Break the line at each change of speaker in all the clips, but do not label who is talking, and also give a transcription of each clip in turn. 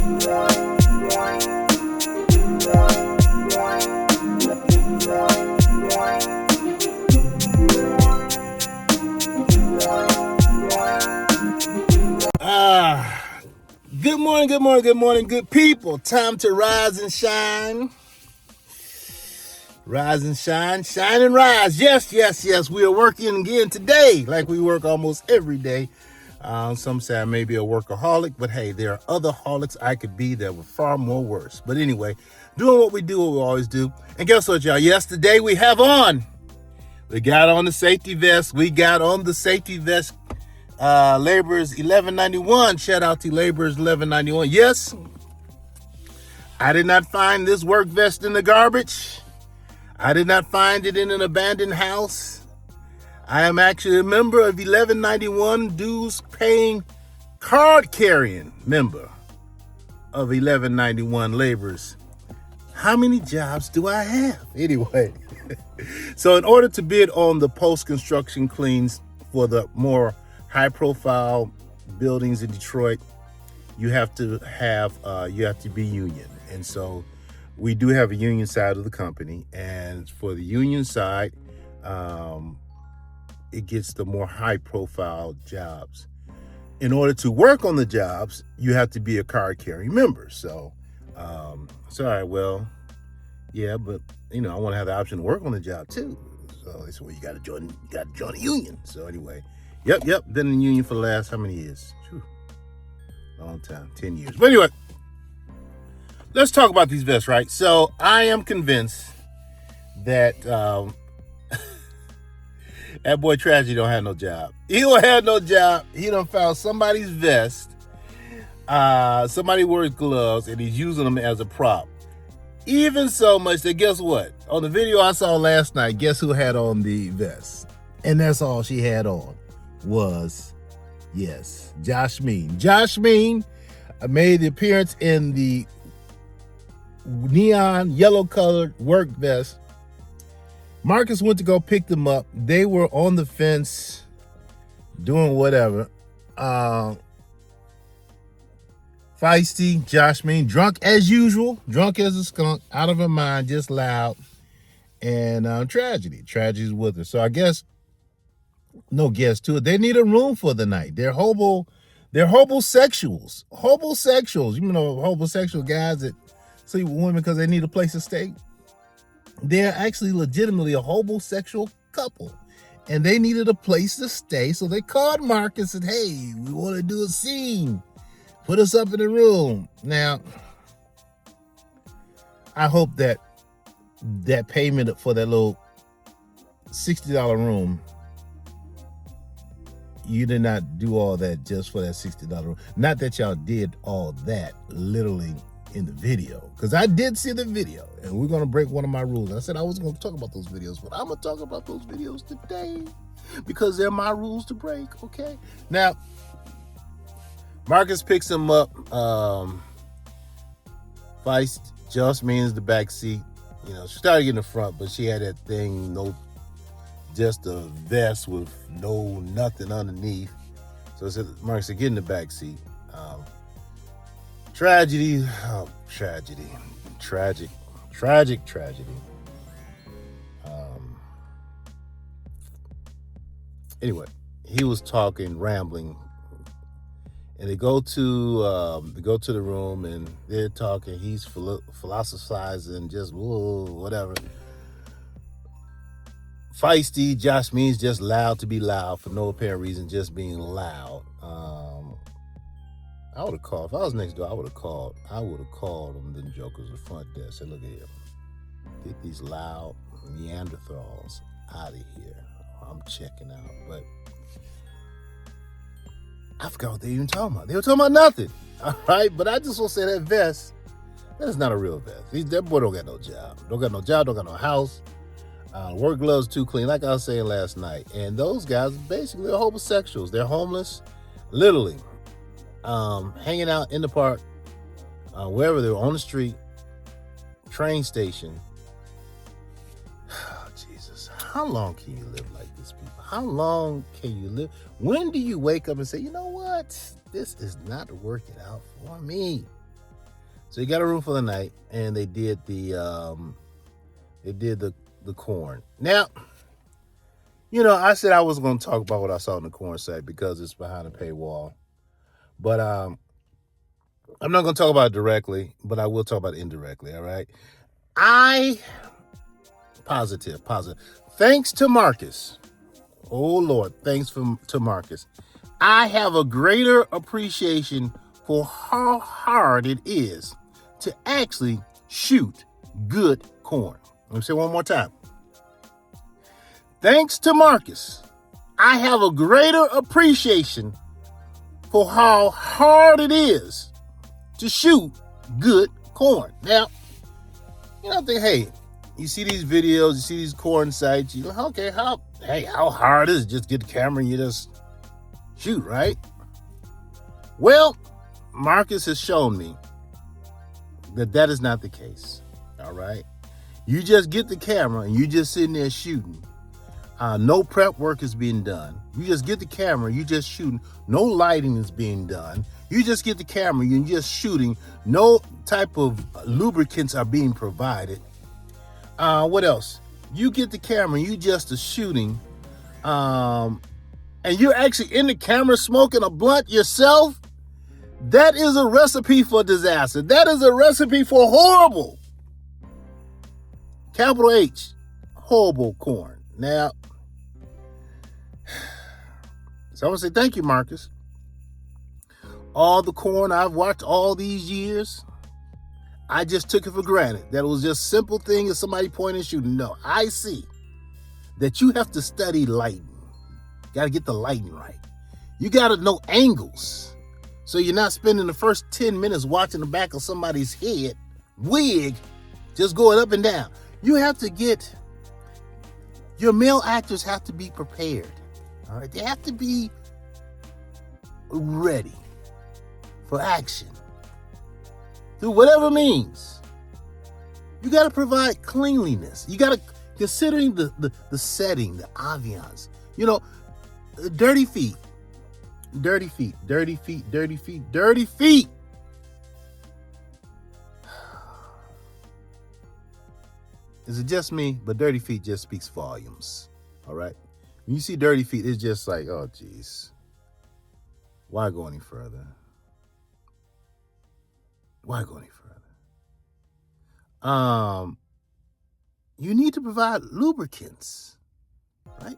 Good morning, good morning, good morning, good people. Time to rise and shine. Rise and shine, shine and rise. Yes, yes, yes. We are working again today like we work almost every day. Some say I may be a workaholic, but hey, there are other holics I could be that were far more worse. But anyway, doing what we do, what we always do. And guess what, y'all? Yesterday we got on the safety vest. We got on the safety vest. Laborers 1191. Shout out to Laborers 1191. Yes, I did not find this work vest in the garbage. I did not find it in an abandoned house. I am actually a member of 1191, dues paying, card carrying member of 1191 laborers. How many jobs do I have? Anyway, so in order to bid on the post-construction cleans for the more high-profile buildings in Detroit, you have to be union, and so we do have a union side of the company. And for the union side, it gets the more high-profile jobs. In order to work on the jobs, you have to be a card-carrying member. So, it's all right. Well, yeah, but I want to have the option to work on the job too. So they said, well, you got to join a union. So anyway. Yep. Been in the union for the last how many years? Whew. Long time, 10 years. But anyway, let's talk about these vests, right? So I am convinced that that boy Tragedy don't have no job. He don't have no job. He done found somebody's vest. Somebody wears gloves and he's using them as a prop. Even so much that guess what? On the video I saw last night, guess who had on the vest? And that's all she had on. Was, yes, Josh Mean. Josh Mean made the appearance in the neon yellow colored work vest. Marcus went to go pick them up. They were on the fence doing whatever. Feisty, Josh Mean, drunk as usual, drunk as a skunk, out of her mind, just loud. And Tragedy's with her. So I guess no guest to it. They need a room for the night. They're hobosexuals. Homosexual guys that sleep with women because they need a place to stay. They're actually legitimately a homosexual couple. And they needed a place to stay. So they called Marcus and said, hey, we want to do a scene. Put us up in the room. Now, I hope that payment for that little $60 room, you did not do all that just for that $60 room. Not that y'all did all that literally in the video, because I did see the video, and we're going to break one of my rules. I said I wasn't going to talk about those videos, but I'm going to talk about those videos today because they're my rules to break, okay? Now, Marcus picks him up. Feist just means the back seat. She started getting the front, but she had that thing, just a vest with nothing underneath. So I said, Mark said, get in the back seat. Tragedy. Tragic. Anyway, he was talking, rambling, and they go to the room and they're talking. He's philosophizing, just whatever. Feisty, Josh Means just loud to be loud for no apparent reason, just being loud. I would have called, if I was next door, I would have called them jokers at the front desk. Said, look at here, get these loud Neanderthals out of here. I'm checking out. But I forgot what they even talking about. They were talking about nothing. All right, but I just want to say that vest, that is not a real vest. That boy don't got no job. Don't got no house. Work gloves too clean, like I was saying last night. And those guys basically are homosexuals. They're homeless, literally, hanging out in the park, wherever they're on the street, train station. Oh, Jesus, how long can you live like this, people? How long can you live? When do you wake up and say, you know what? This is not working out for me. So you got a room for the night, and they did the corn. Now, I said I was going to talk about what I saw on the corn site because it's behind a paywall. But I'm not going to talk about it directly, but I will talk about it indirectly, all right? Positive. Thanks to Marcus. Oh, Lord, thanks to Marcus. I have a greater appreciation for how hard it is to actually shoot good corn. Let me say it one more time. Thanks to Marcus, I have a greater appreciation for how hard it is to shoot good corn. Now, I think, hey, you see these videos, you see these corn sites, you're like, okay, how hard is it? Just get the camera and you just shoot, right? Well, Marcus has shown me that is not the case, all right? You just get the camera and you just sitting there shooting. No prep work is being done. You just get the camera, you just shooting. No lighting is being done. You just get the camera, you're just shooting. No type of lubricants are being provided. What else? You get the camera, you just are shooting. And you're actually in the camera smoking a blunt yourself. That is a recipe for disaster. That is a recipe for horrible. Capital H, horrible corn. Now, so I want to say thank you, Marcus. All the corn I've watched all these years, I just took it for granted that it was just a simple thing as somebody pointing and shooting. No, I see that you have to study lighting. You got to get the lighting right. You got to know angles. So you're not spending the first 10 minutes watching the back of somebody's head, wig, just going up and down. You have to your male actors have to be prepared. All right, they have to be ready for action through whatever means. You got to provide cleanliness. You got to, considering the setting, the ambiance. Dirty feet. Is it just me? But dirty feet just speaks volumes. All right. When you see dirty feet, it's just like, oh, geez. Why go any further? You need to provide lubricants, right?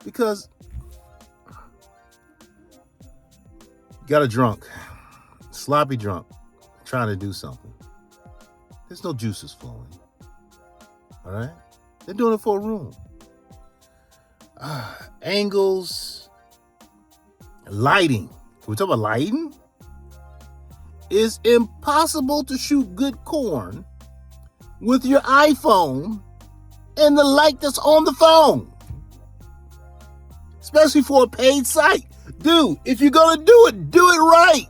Because you got a drunk, sloppy drunk, trying to do something. There's no juices flowing. All right? They're doing it for a room. Angles, lighting. Can we talk about lighting? It's impossible to shoot good corn with your iPhone and the light that's on the phone. Especially for a paid site. Dude, if you're going to do it right.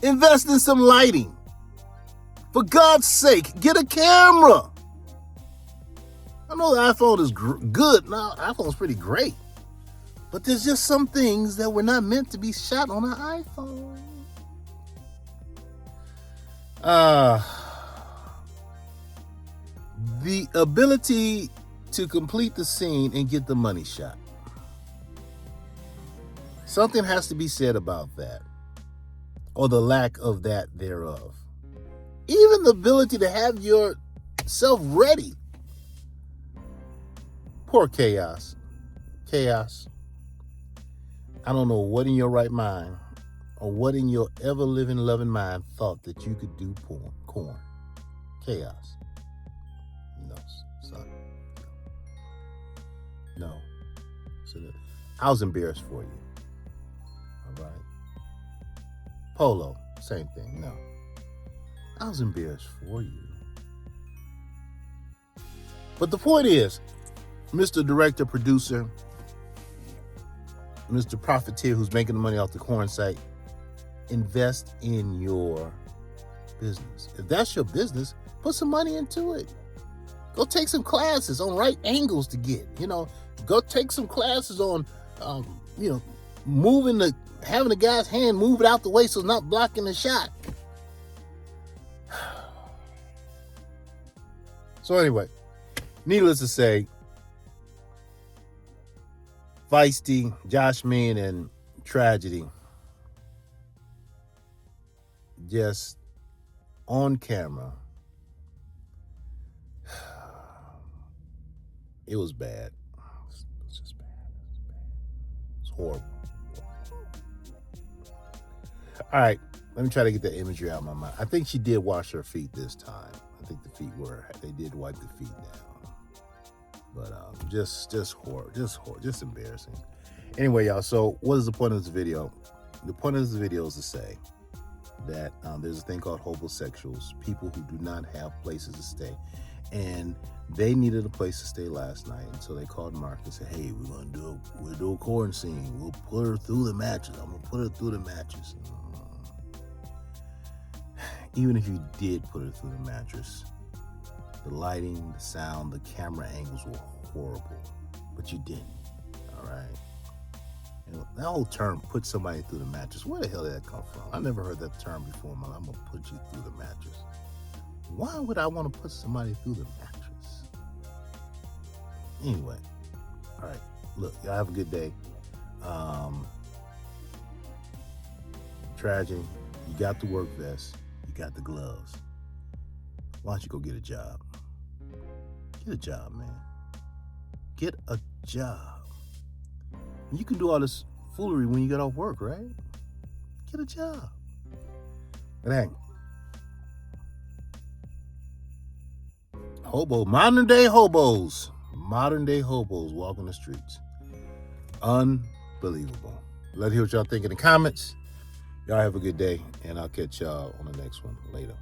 Invest in some lighting. For God's sake, get a camera. I know the iPhone is good. Now, iPhone's pretty great. But there's just some things that were not meant to be shot on an iPhone. The ability to complete the scene and get the money shot. Something has to be said about that, or the lack of that thereof. Even the ability to have yourself ready. Poor Chaos. I don't know what in your right mind, or what in your ever-living, loving mind thought that you could do corn. Chaos. No, son. No. So I was embarrassed for you. All right. Polo, same thing. No. I was embarrassed for you. But the point is, Mr. Director, Producer, Mr. Profiteer who's making the money off the corn site, invest in your business. If that's your business, put some money into it. Go take some classes on right angles to get. Go take some classes on, having the guy's hand move it out the way so it's not blocking the shot. So anyway, needless to say, Feisty, Josh Mean, and Tragedy just on camera. It was bad. It was just bad. It's horrible. All right, let me try to get that imagery out of my mind. I think she did wash her feet this time. I think they did wipe the feet down. But just horror, just embarrassing. Anyway, y'all, so what is the point of this video? The point of this video is to say that there's a thing called homosexuals, people who do not have places to stay. And they needed a place to stay last night, and so they called Mark and said, hey, we'll do a quarantine. We'll put her through the mattress. I'm gonna put her through the mattress. Even if you did put her through the mattress, the lighting, the sound, the camera angles were horrible, but you didn't, all right? And that whole term, put somebody through the mattress, where the hell did that come from? I never heard that term before in my life. I'm gonna put you through the mattress. Why would I want to put somebody through the mattress? Anyway, all right, look, y'all have a good day. Tragedy, you got the work vest, you got the gloves. Why don't you go get a job? Get a job, man. Get a job. You can do all this foolery when you get off work, right? Get a job. But hey, modern day hobos walking the streets. Unbelievable. Let's hear what y'all think in the comments. Y'all have a good day, and I'll catch y'all on the next one later.